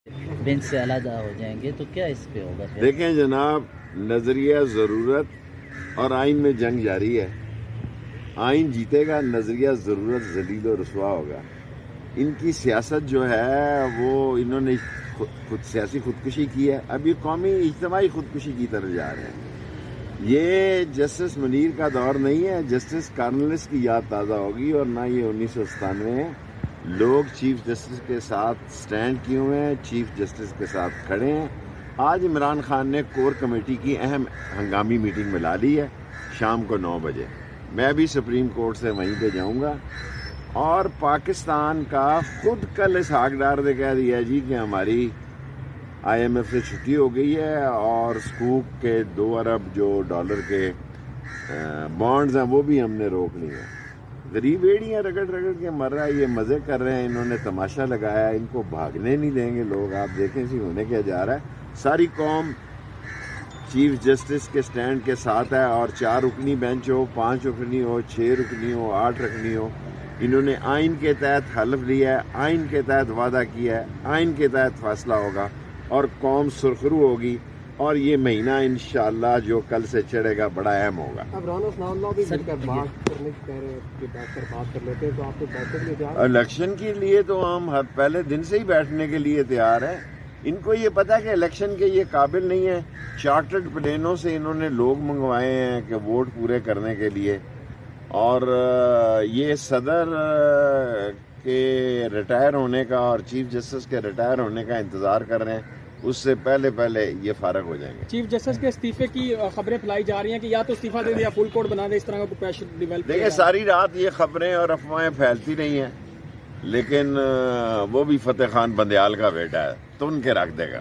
Bench سے علیحدہ ہو جائیں گے تو کیا اس پہ ہوگا پھر؟ دیکھیں جناب، نظریہ ضرورت اور آئین میں جنگ جاری ہے. آئین جیتے گا، نظریہ ضرورت ذلیل و رسوا ہوگا. ان کی سیاست جو ہے وہ انہوں نے خود سیاسی خودکشی کی ہے. اب یہ قومی اجتماعی خودکشی کی طرف جا رہے ہیں. یہ جسٹس منیر کا دور نہیں ہے. جسٹس کارنلس کی یاد تازہ ہوگی، اور نہ یہ 1997 لوگ چیف جسٹس کے ساتھ سٹینڈ کیے ہوئے ہیں، چیف جسٹس کے ساتھ کھڑے ہیں. آج عمران خان نے کور کمیٹی کی اہم ہنگامی میٹنگ ملا لی ہے شام کو 9 بجے. میں بھی سپریم کورٹ سے وہیں پہ جاؤں گا. اور پاکستان کا خود کل اسحاق ڈار نے کہہ دیا جی کہ ہماری آئی ایم ایف سے چھٹی ہو گئی ہے، اور سکوک کے 2 ارب جو ڈالر کے بانڈز ہیں وہ بھی ہم نے روک لی ہیں. غریب ایڑیاں رگڑ رگڑ کے مر رہا ہے. یہ مزے کر رہے ہیں، انہوں نے تماشا لگایا ہے. ان کو بھاگنے نہیں دیں گے لوگ. آپ دیکھیں سی ہونے کیا جا رہا ہے. ساری قوم چیف جسٹس کے سٹینڈ کے ساتھ ہے، اور 4 رکنی بینچ ہو، 5 رکنی ہو، 6 رکنی ہو، 8 رکنی ہو. انہوں نے آئین کے تحت حلف لیا ہے، آئین کے تحت وعدہ کیا ہے، آئین کے تحت فیصلہ ہوگا، اور قوم سرخرو ہوگی. اور یہ مہینہ انشاءاللہ جو کل سے چڑھے گا بڑا اہم ہوگا. اب رانا ثناء اللہ بھی مل کر بات کرنے کی کہہ رہے ہیں کہ بیٹھ کر بات کر لیتے ہیں، تو آپ کو بیٹھ کے لیے تیار ہیں؟ الیکشن کے لیے تو ہم ہر پہلے دن سے ہی بیٹھنے کے لیے تیار ہیں. ان کو یہ پتا کہ الیکشن کے یہ قابل نہیں ہے. چارٹرڈ پلینوں سے انہوں نے لوگ منگوائے ہیں کہ ووٹ پورے کرنے کے لیے، اور یہ صدر کے ریٹائر ہونے کا اور چیف جسٹس کے ریٹائر ہونے کا انتظار کر رہے ہیں. اس سے پہلے یہ فارغ ہو جائیں گے. چیف جسٹس کے استعفے کی خبریں پھیلائی جا رہی ہیں کہ یا تو استعفیٰ دے دیں یا فل کوڈ بنا دیں، اس طرح کا پریشر ڈیولپ. دیکھیں ساری رات یہ خبریں اور افواہیں پھیلتی رہی ہیں، لیکن وہ بھی فتح خان بندیال کا بیٹا ہے تو ان کے رکھ دے گا.